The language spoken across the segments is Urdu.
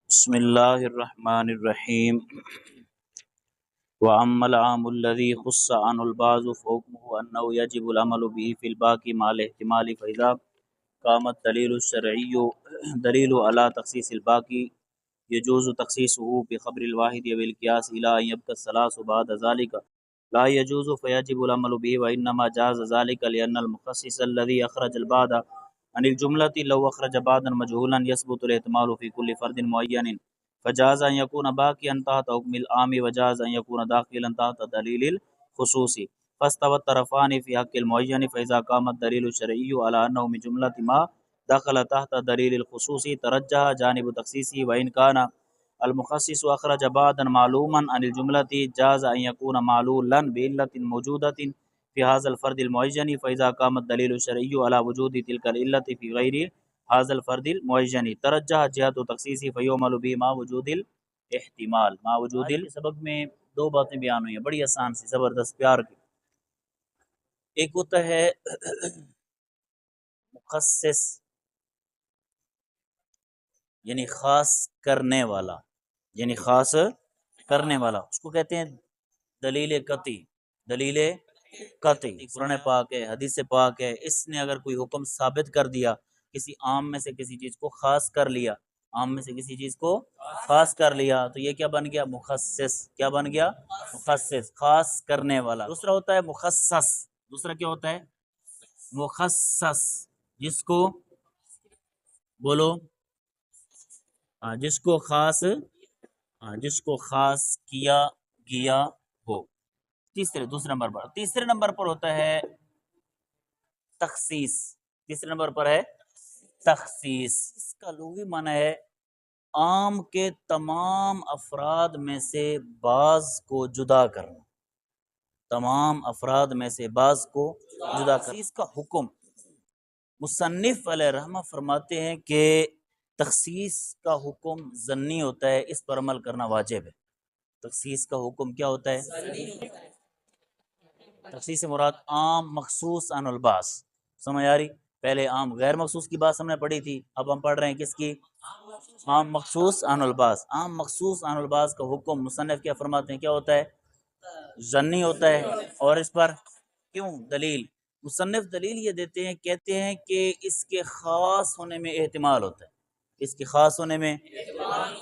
بسم اللہ الرحمن الرحیم وَأَمَّا الْعَامُ الَّذِي خُصَّ عَنْهُ الْبَعْضُ فَحُكْمُهُ أَنَّهُ يَجِبُ الْعَمَلُ بِهِ فِي الْبَاقِ مَعَ الِاحْتِمَالِ فَإِذَا قَامَ الدَّلِيلُ الشَّرْعِيُّ دَلِيلُ عَلَى تَخْصِيصِ الْبَاقِ يَجُوزُ تَخْصِيصُهُ بِخَبْرِ الْوَاحِدِ أَوِ الْقِيَاسِ إِلَى أَنْ يَبْقَى الثَّلَاثُ بَعْدَ ذَلِكَ لَا يَجُوزُ فَيَجِبُ الْعَمَلُ بِهِ وَإِنَّمَا جَازَ ذَلِكَ لِأَنَّ الْمُخَصِّصَ الَّذِي أَخْرَجَ الْبَعْضَ عن الجملة لو أخرج بعضا مجهولا يثبت الاحتمال في كل فرد معين فجاز أن يكون باقيا تحت حكم العام وجاز أن يكون داخلا تحت دليل الخصوص فاستوى الطرفان في حق المعين فإذا قام الدليل الشرعي على أنه من جملة ما دخل تحت دليل الخصوص ترجح جانب تخصيصه وإن كان المخصص أخرج بعضا معلوما عن الجملة جاز أن يكون معلولا بعلة موجودة في هذا الفرد المعين فإذا قام الدليل الشرعي على وجود تلك العلة في غير هذا الفرد المعين ترجح جهة تخصيصه فيعمل به مع وجود الاحتمال مع وجود سبق میں دو باتیں بیان ہوئی ہیں بڑی آسان سی زبردست پیار کی. ایک ہوتا ہے مخصص یعنی خاص کرنے والا، یعنی خاص کرنے والا اس کو کہتے ہیں دلیل قطعی. دلیل قطعی قرآن پاک ہے، حدیث پاک ہے، اس نے اگر کوئی حکم ثابت کر دیا، کسی عام میں سے کسی چیز کو خاص کر لیا، عام میں سے کسی چیز کو خاص کر لیا تو یہ کیا بن گیا؟ مخصص. کیا بن گیا؟ مخصص، خاص کرنے والا. دوسرا ہوتا ہے مخصص. دوسرا کیا ہوتا ہے؟ مخصص، جس کو بولو جس کو خاص کیا گیا ہو. دوسرے نمبر پر ہوتا ہے تخصیص. تیسرے نمبر پر ہے تخصیص. اس کا لغوی معنی ہے عام کے تمام افراد میں سے بعض کو جدا کرنا. تمام افراد میں سے بعض کو جدا کرنا. اس کا حکم مصنف علیہ رحمہ فرماتے ہیں کہ تخصیص کا حکم ظنی ہوتا ہے، اس پر عمل کرنا واجب ہے. تخصیص کا حکم کیا ہوتا ہے؟ تخصیص سے مراد عام مخصوص عن البعض. سمجھ آ رہی؟ پہلے عام غیر مخصوص کی بات ہم نے پڑھی تھی، اب ہم پڑھ رہے ہیں کس کی؟ عام مخصوص عن البعض. عام مخصوص عن البعض کا حکم مصنف کیا فرماتے ہیں؟ کیا ہوتا ہے؟ ظنی ہوتا ہے. اور اس پر کیوں دلیل؟ مصنف دلیل یہ دیتے ہیں، کہتے ہیں کہ اس کے خاص ہونے میں احتمال ہوتا ہے. اس کے خاص ہونے میں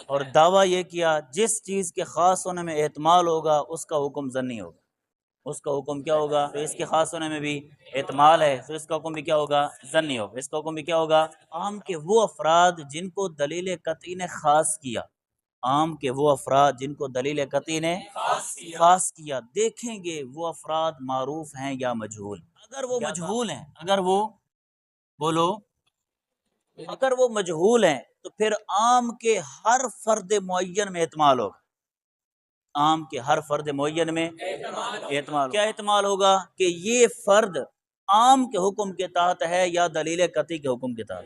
اور دعویٰ یہ کیا جس چیز کے خاص ہونے میں احتمال ہوگا اس کا حکم ظنی ہوگا. اس کا حکم کیا ہوگا؟ تو اس کے خاص ہونے میں بھی احتمال ہے تو اس کا حکم بھی کیا ہوگا؟ ظنی ہوگا. اس کا حکم بھی کیا ہوگا؟ عام کے وہ افراد جن کو دلیل قطعی نے خاص کیا، عام کے وہ افراد جن کو دلیل قطعی نے خاص کیا، دیکھیں گے وہ افراد معروف ہیں یا مجہول. اگر وہ مجہول ہیں، اگر وہ بولو اگر وہ مجہول ہیں تو پھر عام کے ہر فرد معین میں احتمال ہوگا. عام کے ہر فرد معین میں احتمال. کیا احتمال ہوگا؟ کہ یہ فرد عام کے حکم کے تحت ہے یا دلیل قطعی کے حکم کے تحت.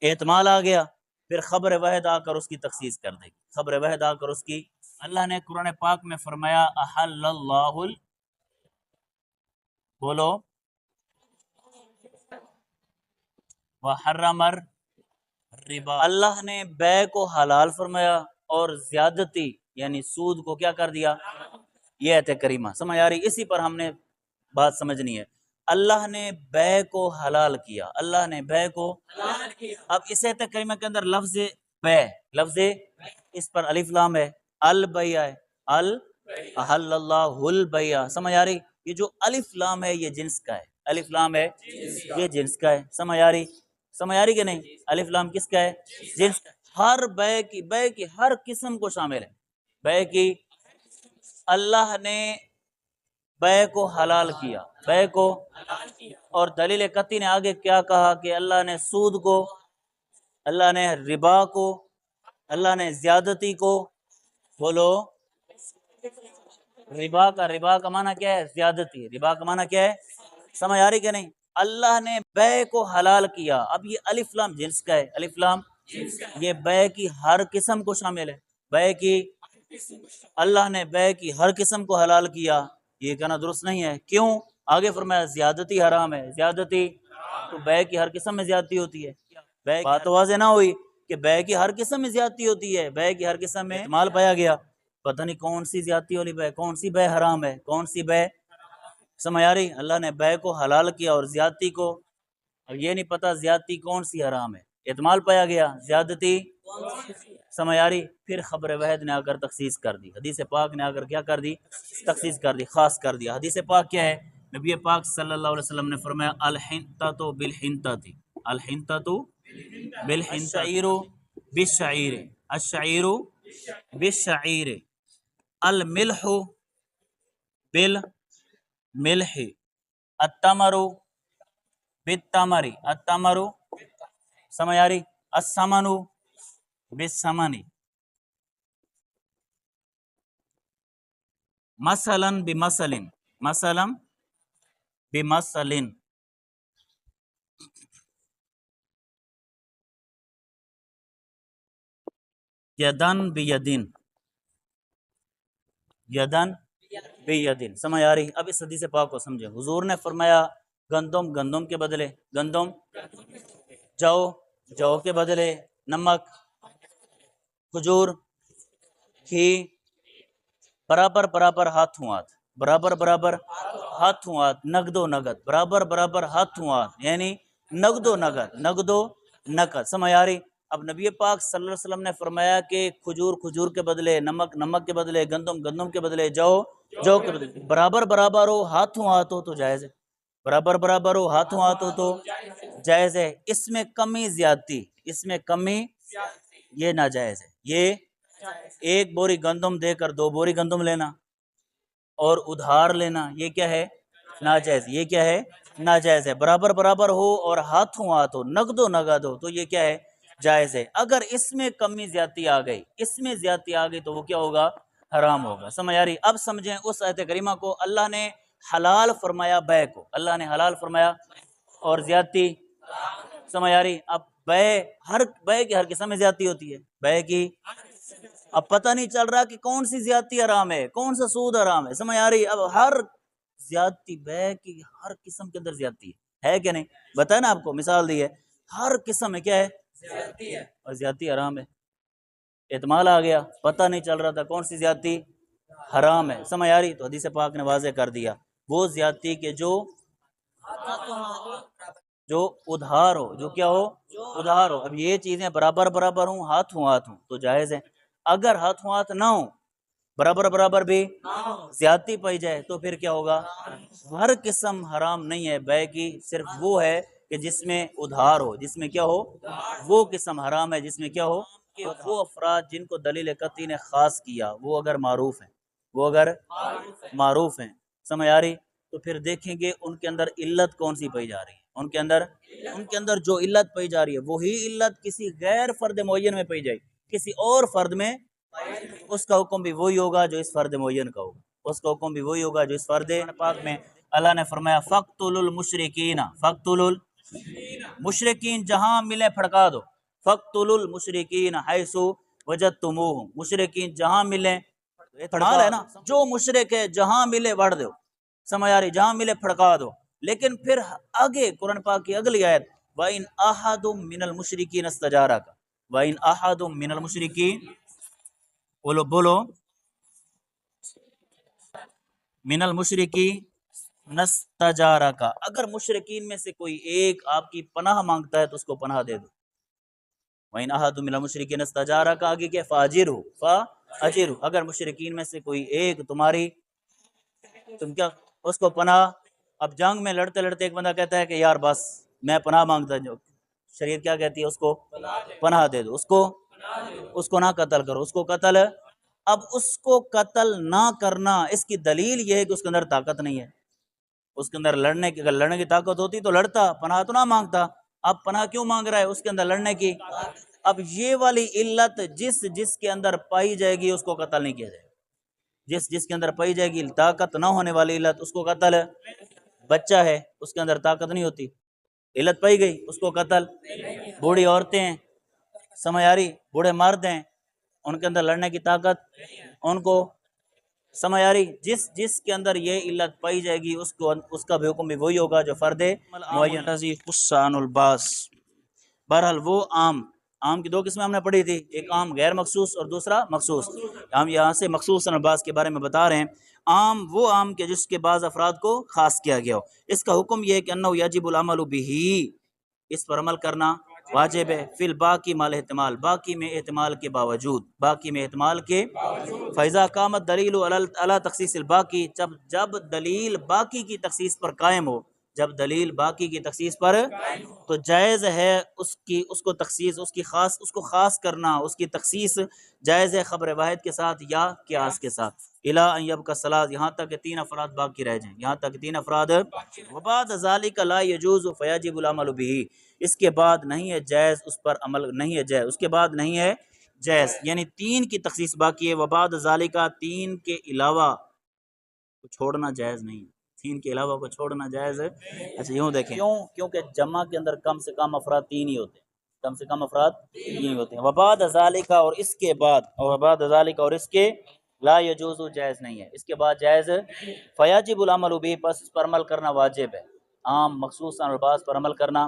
احتمال آ گیا، پھر خبر واحد آ کر اس کی تخصیص کر دے گی. خبر واحد آ کر اس کی. اللہ نے قرآن پاک میں فرمایا احل اللہ بولو وحرم الربا. اللہ نے بے کو حلال فرمایا اور زیادتی یعنی سود کو کیا کر دیا؟ یہ آیت کریمہ سمجھ آ رہی؟ اسی پر ہم نے بات سمجھنی ہے. اللہ نے بے کو حلال کیا. اللہ نے بے کو حلال کیا. اب اس آیت کریمہ کے اندر لفظ بے، لفظ اس پر الف لام ہے، البیع ہے، احل اللہ البیع. سمجھ آ رہی؟ یہ جو الف لام ہے یہ جنس کا ہے. الف لام ہے یہ جنس کا ہے. سمجھ آ رہی؟ سمجھ آ رہی کہ نہیں؟ الف لام کس کا ہے؟ جنس کا. ہر بے کی ہر قسم کو شامل ہے. بے کی اللہ نے بے کو حلال کیا، بے کو. اور دلیل قطعی نے آگے کیا کہا کہ اللہ نے سود کو، اللہ نے ربا کو، اللہ نے زیادتی کو. بولو ربا کا معنی کیا ہے؟ زیادتی. ربا کا معنی کیا ہے؟ سمجھ آ رہی کہ نہیں؟ اللہ نے بے کو حلال کیا. اب یہ الف لام جنس کا ہے. الف لام یہ بے کی ہر قسم کو شامل ہے. بے کی اللہ نے بے کی ہر قسم کو حلال کیا. یہ کہنا درست نہیں ہے. کیوں؟ آگے فرمایا زیادتی حرام ہے. زیادتی تو بے کی ہر قسم میں زیادتی ہوتی ہے. بات واضح نہ ہوئی کہ بے کی ہر قسم میں زیادتی ہوتی ہے، بے کی ہر قسم میں احتمال پایا گیا، پتہ نہیں کون سی زیادتی والی بے، کون سی بے حرام ہے، کون سی بے سمجھ آ رہی؟ اللہ نے بے کو حلال کیا اور زیادتی کو، اب یہ نہیں پتہ زیادتی کون سی حرام ہے، احتمال پایا گیا زیادتی سمجھ آ رہی، پھر خبر واحد نے آ کر تخصیص کر دی، حدیث پاک نے آ کر کیا کر دی؟ تخصیص کر دی، خاص کر دیا۔ حدیث پاک کیا ہے؟ نبی پاک صلی اللہ علیہ وسلم نے فرمایا الحنطۃ بالحنطۃ، الحنطۃ بالحنطۃ، الشعیر بالشعیر، الشعیر بالشعیر، الملح بالملح، التمر بالتمر، التمر سمجھ آ رہی، الثمن بالثمن، مثلا بمثل، مثلا بمثل، یدن بیدن، یدن بیدن، سمجھ آ رہی؟ اب اس حدیث پاک کو سمجھیں، حضور نے فرمایا گندم گندم کے بدلے، گندم جو جو کے بدلے، نمک کھجور گھی، برابر برابر ہاتھوں ہاتھ، برابر برابر ہاتھوں ہاتھ، نقد و نقد، برابر برابر ہاتھوں ہاتھ، یعنی نقد و نقد، نقد و نقد، سمجھ آ رہی؟ اب نبی پاک صلی اللہ علیہ وسلم نے فرمایا کہ کھجور کھجور کے بدلے، نمک نمک کے بدلے، گندم گندم کے بدلے، جو جو کے بدلے، برابر برابر ہو ہاتھوں ہاتھ ہو تو جائز ہے، برابر برابر ہو ہاتھوں ہاتھ ہو تو جائز ہے، اس میں کمی زیادتی، اس میں کمی یہ ناجائز ہے، یہ ایک بوری گندم دے کر 2 بوری گندم لینا اور ادھار لینا، یہ کیا ہے؟ ناجائز، یہ کیا ہے؟ ناجائز ہے، برابر برابر ہو اور ہاتھوں ہاتھ ہو، نقد و نقد ہو تو یہ کیا ہے؟ جائز ہے۔ اگر اس میں کمی زیادتی آ گئی، اس میں زیادتی آ گئی تو وہ کیا ہوگا؟ حرام ہوگا، سمجھ آ رہی؟ اب سمجھیں اس آیت کریمہ کو، اللہ نے حلال فرمایا بے کو، اللہ نے حلال فرمایا اور زیادتی سمجھ آ رہی؟ اب بے کی ہر قسم میں زیادتی ہوتی ہے، بے کی اب پتہ نہیں چل رہا کہ کون سی زیادتی حرام ہے، کون سا سود حرام ہے، سمجھ آ رہی؟ اب ہر زیادتی بے کی ہر قسم کے اندر زیادتی ہے کہ نہیں؟ بتایا نا آپ کو، مثال دی ہے، ہر قسم میں کیا ہے؟ زیادتی ہے، اور زیادتی حرام ہے، احتمال آ گیا، پتہ نہیں چل رہا تھا کون سی زیادتی حرام ہے، سمجھ آ رہی؟ تو حدیث پاک نے واضح کر دیا، وہ زیادتی کے جو ادھار ہو، جو کیا ہو؟ ادھار ہو، اب یہ چیزیں برابر برابر ہوں، ہاتھوں ہاتھ ہوں تو جائز ہے، اگر ہاتھوں ہاتھ نہ ہوں، برابر برابر بھی زیادتی پائی جائے تو پھر کیا ہوگا؟ ہر قسم حرام نہیں ہے بے کی، صرف وہ ہے کہ جس میں ادھار ہو، جس میں کیا ہو؟ وہ قسم حرام ہے جس میں کیا ہو؟ کہ وہ افراد جن کو دلیل قطعی نے خاص کیا، وہ اگر معروف ہیں، وہ اگر معروف ہیں، سمجھ آ رہی؟ تو پھر دیکھیں گے ان کے اندر علت کون سی پائی جا رہی ہے، ان کے اندر جو علت پائی جا رہی ہے وہی علت کسی غیر فرد معین میں پائی جائے، کسی اور فرد میں اس کا حکم بھی وہی ہوگا جو اس فرد معین کا ہوگا، اس کا حکم بھی وہی ہوگا جو اس فرد پاک میں۔ اللہ نے فرمایا فَاقْتُلُوا الْمُشْرِكِينَ، فَاقْتُلُوا المشرکین جہاں ملے پھڑکا دو، فَاقْتُلُوا الْمُشْرِكِينَ حَيْثُ وَجَدْتُمُوهُمْ، مشرکین جہاں ملیں، احتمال ہے نا، جو مشرک ہے جہاں ملے وڑ دو، سمجھ آ رہی؟ جہاں ملے پھڑکا دو، لیکن پھر آگے قرآن پاک کی اگلی آیت وَإِنْ أَحَدٌ مِّنَ الْمُشْرِكِينَ اسْتَجَارَكَ، وَإِنْ أَحَدٌ مِّنَ الْمُشْرِكِينَ، بولو من المشرکین نستجارک، اگر مشرکین میں سے کوئی ایک آپ کی پناہ مانگتا ہے تو اس کو پناہ دے دو، وَإِنْ أَحَدٌ مِّنَ الْمُشْرِكِينَ اسْتَجَارَكَ، آگے کہ فَأَجِرْهُ، اگر مشرکین میں سے کوئی ایک تم کیا اس کو پناہ، اب جنگ میں لڑتے لڑتے ایک بندہ کہتا ہے کہ یار بس میں پناہ مانگتا ہوں، شریعت کیا کہتی ہے؟ اس کو پناہ دے دو، اس کو نہ قتل کرو، اس کو قتل، اب اس کو قتل نہ کرنا اس کی دلیل یہ ہے کہ اس کے اندر طاقت نہیں ہے، اس کے اندر لڑنے کی، اگر لڑنے کی طاقت ہوتی تو لڑتا، پناہ تو نہ مانگتا، اب پناہ کیوں مانگ رہا ہے؟ اس کے اندر لڑنے کی، اب یہ والی علت جس کے اندر پائی جائے گی اس کو قتل نہیں کیا جائے گا، جس کے اندر پائی جائے گی طاقت نہ ہونے والی علت اس کو قتل، بچہ ہے اس کے اندر طاقت نہیں ہوتی، علت پائی گئی اس کو قتل، بوڑھی عورتیں ہیں، سمجھ آ رہی؟ بوڑھے مرد ہیں ان کے اندر لڑنے کی طاقت ان کو، سمجھ آ رہی؟ جس کے اندر یہ علت پائی جائے گی اس کا بھی حکم بھی وہی ہوگا جو فرد معین۔ قصان الباس، بہرحال وہ عام عام کی دو قسمیں ہم نے پڑھی تھی، ایک عام غیر مخصوص اور دوسرا مخصوص. ہم یہاں سے مخصوص الباس کے بارے میں بتا رہے ہیں. عام وہ عام کے جس کے بعض افراد کو خاص کیا گیا ہو. اس کا حکم یہ ہے کہ انہ یجب العمل بہ، اس پر عمل کرنا واجب ہے. فی الباقی مال احتمال، باقی میں احتمال کے باوجود، باقی میں احتمال کے. فیضا قامت دلیل علی تخصیص الباقی، جب دلیل باقی کی تخصیص پر قائم ہو، جب دلیل باقی کی تخصیص پر، تو جائز ہے اس کو تخصیص، اس کو خاص کرنا، اس کی تخصیص جائز ہے خبر واحد کے ساتھ یا قیاس کے ساتھ. الی ان یبقی الثلاث، یہاں تک کہ 3 افراد باقی رہ جائیں، یہاں تک کہ 3 افراد. وبعد ذلک لا یجوز فیجب العمل بہ، اس کے بعد نہیں ہے جائز اس پر عمل، نہیں ہے جائز، اس کے بعد نہیں ہے جائز، یعنی 3 کی تخصیص باقی ہے. وبعد ذالک، 3 کے علاوہ کو چھوڑنا جائز نہیں، 3 کے علاوہ کو چھوڑنا جائز ہے. اچھا یوں دیکھیں، کیونکہ جمع کے اندر کم سے کم افراد 3 ہی ہوتے ہیں، کم سے کم افراد 3 ہی ہوتے ہیں. وبعد ذالک، اور اس کے بعد، اور وبعد ذالک، اور اس کے لا یجوز، جائز نہیں ہے، اس کے بعد جائز. فیجب العمل بہ، پس اس پر عمل کرنا واجب ہے، عام مخصوص الباس پر عمل کرنا.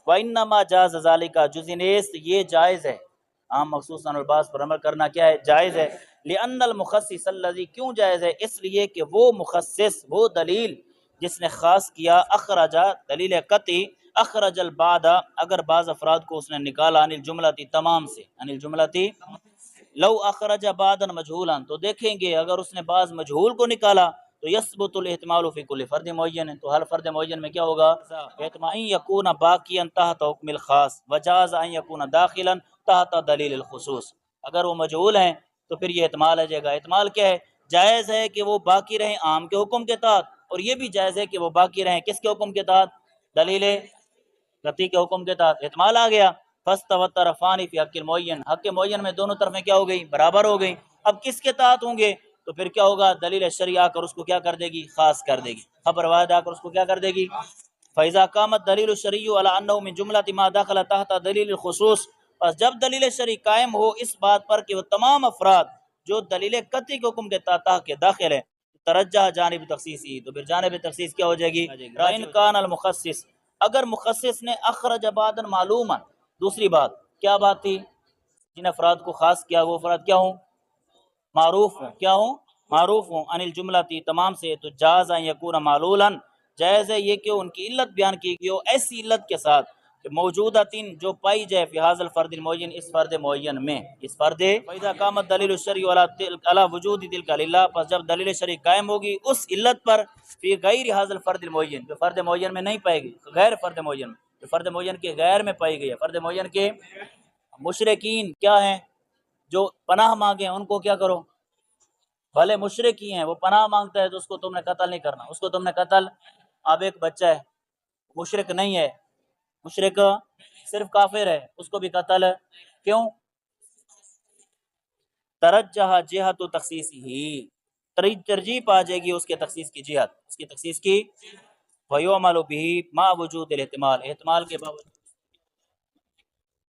وانما جاز ذالک، جز نیز یہ جائز ہے، عام مخصوص الباس پر عمل کرنا کیا ہے؟ جائز ہے. لأن المخصص الذی، کیوں جائز ہے؟ اس لیے کہ وہ مخصص، وہ دلیل جس نے خاص کیا، اخرجا، دلیل قطعی، اخرج البعد، اگر بعض افراد کو اس نے نکالا، عن الجملۃ، تمام سے، عن الجملۃ. لو اخرج بعضا مجہولا، تو دیکھیں گے اگر اس نے بعض مجہول کو نکالا تو یثبت الاحتمال فی کل فرد معین، تو ہر فرد معین میں کیا ہوگا؟ احتمال ان یکون باقیا تحت حکم الخاص، وجاز ان یکون داخلا تحت دلیل الخصوص. اگر وہ مجہول ہیں تو پھر یہ احتمال آ جائے گا. احتمال کیا ہے؟ جائز ہے کہ وہ باقی رہیں عام کے حکم کے تحت، اور یہ بھی جائز ہے کہ وہ باقی رہیں کس کے حکم کے تحت؟ دلیل قطعی کے حکم کے تحت. احتمال آ گیا. فاستوت طرفان فی حق المعین، حق معین میں دونوں طرفیں کیا ہو گئی؟ برابر ہو گئی. اب کس کے تحت ہوں گے؟ تو پھر کیا ہوگا؟ دلیل شرعی آ کر اس کو کیا کر دے گی؟ خاص کر دے گی. خبر واحد آ کر اس کو کیا کر دے گی؟ فاذا قامت دلیل الشرعی علی انه من جملۃ ما دخل تحت دلیل الخصوص، پس جب دلیل شرعی قائم ہو اس بات پر کہ وہ تمام افراد جو دلیل قطعی کے حکم کے تحت داخل ہیں، ترجح جانب تخصیصی، تو پھر جانب تخصیص کیا ہو جائے گی؟ وان کان المخصص، اگر مخصص نے اخرج بعضا معلوما، دوسری بات کیا بات تھی؟ جن افراد کو خاص کیا وہ افراد کیا ہوں؟ معروف ہوں. کیا ہوں؟ معروف ہوں. عن الجملۃ، تمام سے، تو جاز ان یکون معلولا، جائز ہے یہ کہ ان کی علت بیان کی گئی ہو، ایسی علت کے ساتھ کہ موجودہ تین جو پائی جائے فی هذا الفرد المعین، اس فرد معین میں، اس فرد. فاذا قامت دلیل الشرعی علی وجود تلک العلہ، پس جب دلیل شرعی قائم ہوگی اس علت پر، فی غیر هذا الفرد المعین، جو فرد معین میں نہیں پائے گی، غیر فرد معین میں، جو فرد معین کے غیر میں پائی گئی ہے. فرد معین کے مشرکین کیا ہیں؟ جو پناہ مانگے ان کو کیا کرو؟ بھلے مشرک ہی ہیں، وہ پناہ مانگتا ہے تو اس کو تم نے قتل نہیں کرنا، اس کو تم نے قتل. اب ایک بچہ ہے مشرک نہیں ہے، مشرک صرف کافر ہے، اس کو بھی قتل. کیوں؟ ترجح جہت تخصیص ہی، ترجیح پا جائے گی اس کے تخصیص کی جہت، اس کی تخصیص کی. ویعمل بہ مع وجود الاحتمال، احتمال کے باوجود